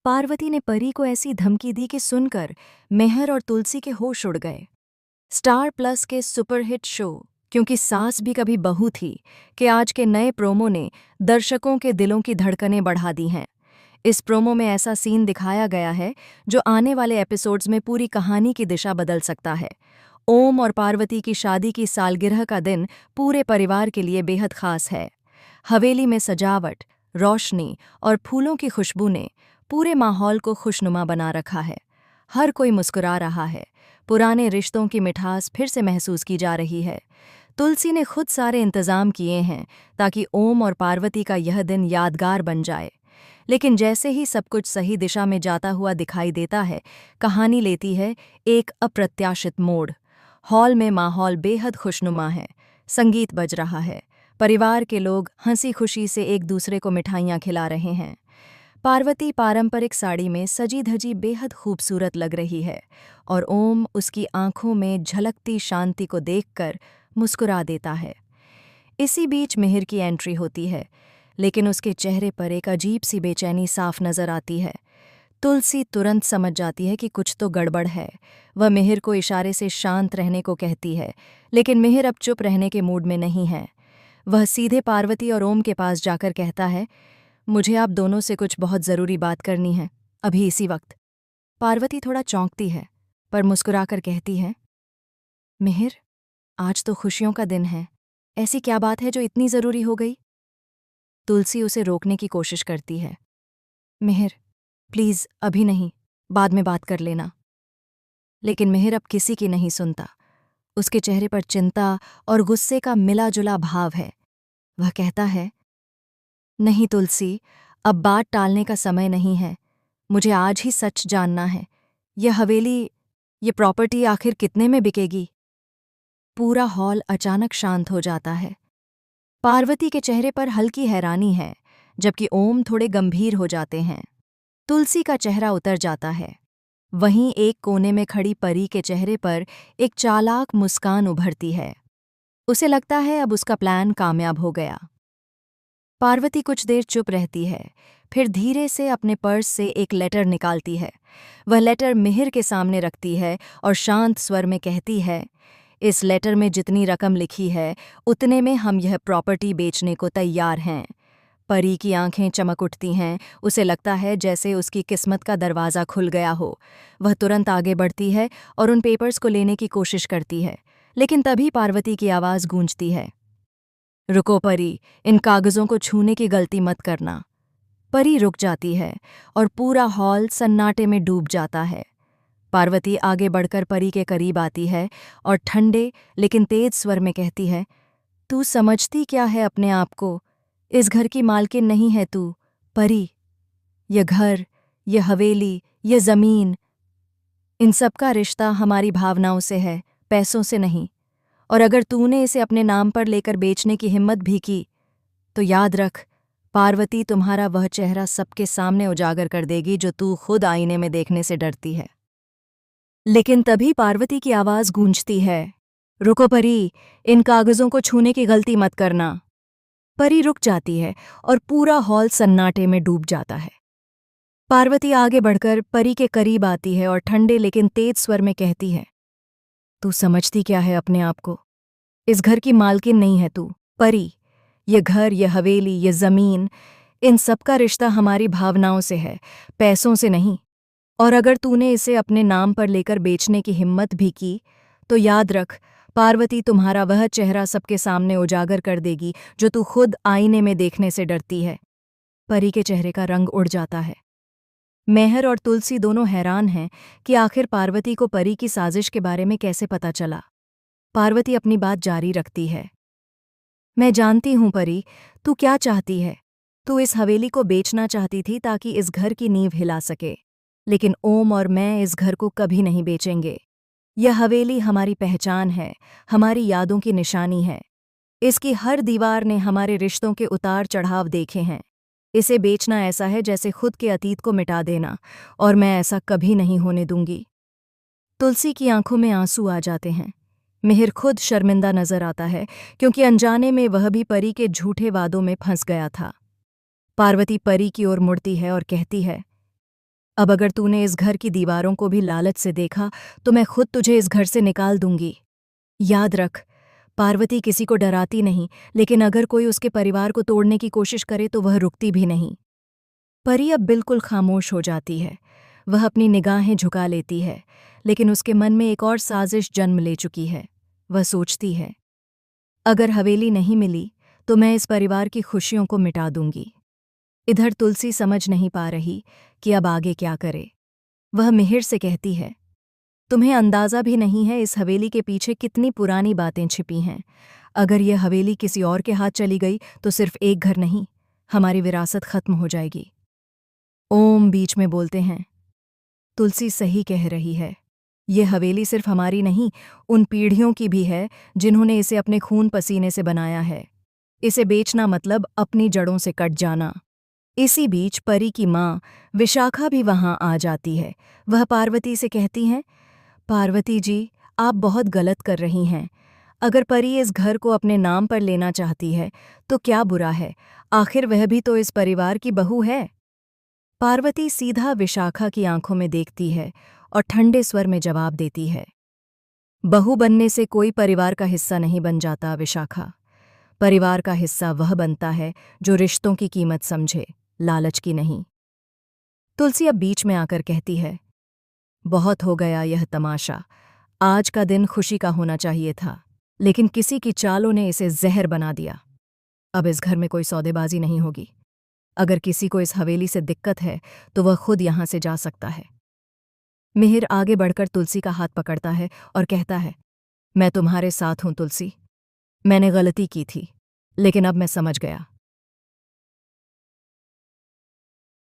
पार्वती ने परी को ऐसी धमकी दी कि सुनकर मेहर और तुलसी के होश उड़ गए। स्टार प्लस के सुपरहिट शो क्योंकि सास भी कभी बहू थी कि आज के नए प्रोमो ने दर्शकों के दिलों की धड़कनें बढ़ा दी हैं। इस प्रोमो में ऐसा सीन दिखाया गया है जो आने वाले एपिसोड्स में पूरी कहानी की दिशा बदल सकता है। ओम और पार्वती की शादी की सालगिरह का दिन पूरे परिवार के लिए बेहद खास है। हवेली में सजावट, रोशनी और फूलों की खुशबू ने पूरे माहौल को खुशनुमा बना रखा है। हर कोई मुस्कुरा रहा है। पुराने रिश्तों की मिठास फिर से महसूस की जा रही है। तुलसी ने खुद सारे इंतजाम किए हैं ताकि ओम और पार्वती का यह दिन यादगार बन जाए। लेकिन जैसे ही सब कुछ सही दिशा में जाता हुआ दिखाई देता है, कहानी लेती है एक अप्रत्याशित मोड़। हॉल में माहौल बेहद खुशनुमा है। संगीत बज रहा है। परिवार के लोग हंसी खुशी से एक दूसरे को मिठाइयाँ खिला रहे हैं। पार्वती पारंपरिक साड़ी में सजी धजी बेहद खूबसूरत लग रही है और ओम उसकी आंखों में झलकती शांति को देखकर मुस्कुरा देता है। इसी बीच मिहिर की एंट्री होती है, लेकिन उसके चेहरे पर एक अजीब सी बेचैनी साफ नजर आती है। तुलसी तुरंत समझ जाती है कि कुछ तो गड़बड़ है। वह मिहिर को इशारे से शांत रहने को कहती है, लेकिन मिहिर अब चुप रहने के मूड में नहीं है। वह सीधे पार्वती और ओम के पास जाकर कहता है, मुझे आप दोनों से कुछ बहुत ज़रूरी बात करनी है, अभी इसी वक्त। पार्वती थोड़ा चौंकती है, पर मुस्कुराकर कहती है, मिहिर, आज तो खुशियों का दिन है, ऐसी क्या बात है जो इतनी ज़रूरी हो गई? तुलसी उसे रोकने की कोशिश करती है। मिहिर, प्लीज़ अभी नहीं, बाद में बात कर लेना। लेकिन मिहिर अब किसी की नहीं सुनता। उसके चेहरे पर चिंता और गुस्से का मिला-जुला भाव है। वह कहता है, नहीं तुलसी, अब बात टालने का समय नहीं है। मुझे आज ही सच जानना है। यह हवेली, ये प्रॉपर्टी आखिर कितने में बिकेगी? पूरा हॉल अचानक शांत हो जाता है। पार्वती के चेहरे पर हल्की हैरानी है, जबकि ओम थोड़े गंभीर हो जाते हैं। तुलसी का चेहरा उतर जाता है। वहीं एक कोने में खड़ी परी के चेहरे पर एक चालाक मुस्कान उभरती है। उसे लगता है अब उसका प्लान कामयाब हो गया। पार्वती कुछ देर चुप रहती है, फिर धीरे से अपने पर्स से एक लेटर निकालती है। वह लेटर मिहिर के सामने रखती है और शांत स्वर में कहती है, इस लेटर में जितनी रकम लिखी है, उतने में हम यह प्रॉपर्टी बेचने को तैयार हैं। परी की आंखें चमक उठती हैं। उसे लगता है जैसे उसकी किस्मत का दरवाज़ा खुल गया हो। वह तुरंत आगे बढ़ती है और उन पेपर्स को लेने की कोशिश करती है, लेकिन तभी पार्वती की आवाज़ गूंजती है, रुको परी, इन कागज़ों को छूने की गलती मत करना। परी रुक जाती है और पूरा हॉल सन्नाटे में डूब जाता है। पार्वती आगे बढ़कर परी के करीब आती है और ठंडे लेकिन तेज स्वर में कहती है, तू समझती क्या है अपने आप को? इस घर की मालकिन नहीं है तू, परी। यह घर, यह हवेली, यह ज़मीन, इन सब का रिश्ता हमारी भावनाओं से है, पैसों से नहीं। और अगर तूने इसे अपने नाम पर लेकर बेचने की हिम्मत भी की, तो याद रख, पार्वती तुम्हारा वह चेहरा सबके सामने उजागर कर देगी जो तू खुद आईने में देखने से डरती है। लेकिन तभी पार्वती की आवाज़ गूंजती है, रुको परी, इन कागज़ों को छूने की गलती मत करना। परी रुक जाती है और पूरा हॉल सन्नाटे में डूब जाता है। पार्वती आगे बढ़कर परी के करीब आती है और ठंडे लेकिन तेज स्वर में कहती है, तू समझती क्या है अपने आप को? इस घर की मालकिन नहीं है तू, परी। ये घर, ये हवेली, ये ज़मीन, इन सब का रिश्ता हमारी भावनाओं से है, पैसों से नहीं। और अगर तूने इसे अपने नाम पर लेकर बेचने की हिम्मत भी की, तो याद रख, पार्वती तुम्हारा वह चेहरा सबके सामने उजागर कर देगी जो तू खुद आईने में देखने से डरती है। परी के चेहरे का रंग उड़ जाता है। मेहर और तुलसी दोनों हैरान हैं कि आखिर पार्वती को परी की साजिश के बारे में कैसे पता चला। पार्वती अपनी बात जारी रखती है, मैं जानती हूँ परी, तू क्या चाहती है। तू इस हवेली को बेचना चाहती थी ताकि इस घर की नींव हिला सके, लेकिन ओम और मैं इस घर को कभी नहीं बेचेंगे। यह हवेली हमारी पहचान है, हमारी यादों की निशानी है। इसकी हर दीवार ने हमारे रिश्तों के उतार चढ़ाव देखे हैं। इसे बेचना ऐसा है जैसे खुद के अतीत को मिटा देना, और मैं ऐसा कभी नहीं होने दूंगी। तुलसी की आंखों में आंसू आ जाते हैं। मिहिर खुद शर्मिंदा नजर आता है, क्योंकि अनजाने में वह भी परी के झूठे वादों में फंस गया था। पार्वती परी की ओर मुड़ती है और कहती है, अब अगर तूने इस घर की दीवारों को भी लालच से देखा तो मैं खुद तुझे इस घर से निकाल दूंगी। याद रख, पार्वती किसी को डराती नहीं, लेकिन अगर कोई उसके परिवार को तोड़ने की कोशिश करे तो वह रुकती भी नहीं। परी अब बिल्कुल खामोश हो जाती है। वह अपनी निगाहें झुका लेती है, लेकिन उसके मन में एक और साजिश जन्म ले चुकी है। वह सोचती है, अगर हवेली नहीं मिली तो मैं इस परिवार की खुशियों को मिटा दूंगी। इधर तुलसी समझ नहीं पा रही कि अब आगे क्या करे। वह मिहिर से कहती है, तुम्हें अंदाज़ा भी नहीं है इस हवेली के पीछे कितनी पुरानी बातें छिपी हैं। अगर यह हवेली किसी और के हाथ चली गई तो सिर्फ एक घर नहीं, हमारी विरासत खत्म हो जाएगी। ओम बीच में बोलते हैं, तुलसी सही कह रही है। ये हवेली सिर्फ हमारी नहीं, उन पीढ़ियों की भी है जिन्होंने इसे अपने खून पसीने से बनाया है। इसे बेचना मतलब अपनी जड़ों से कट जाना। इसी बीच परी की माँ विशाखा भी वहां आ जाती है। वह पार्वती से कहती हैं, पार्वती जी, आप बहुत गलत कर रही हैं। अगर परी इस घर को अपने नाम पर लेना चाहती है तो क्या बुरा है, आखिर वह भी तो इस परिवार की बहू है। पार्वती सीधा विशाखा की आंखों में देखती है और ठंडे स्वर में जवाब देती है, बहू बनने से कोई परिवार का हिस्सा नहीं बन जाता विशाखा। परिवार का हिस्सा वह बनता है जो रिश्तों की कीमत समझे, लालच की नहीं। तुलसी अब बीच में आकर कहती है, बहुत हो गया यह तमाशा। आज का दिन खुशी का होना चाहिए था, लेकिन किसी की चालों ने इसे जहर बना दिया। अब इस घर में कोई सौदेबाजी नहीं होगी। अगर किसी को इस हवेली से दिक्कत है तो वह खुद यहां से जा सकता है। मिहिर आगे बढ़कर तुलसी का हाथ पकड़ता है और कहता है, मैं तुम्हारे साथ हूं तुलसी। मैंने गलती की थी, लेकिन अब मैं समझ गया।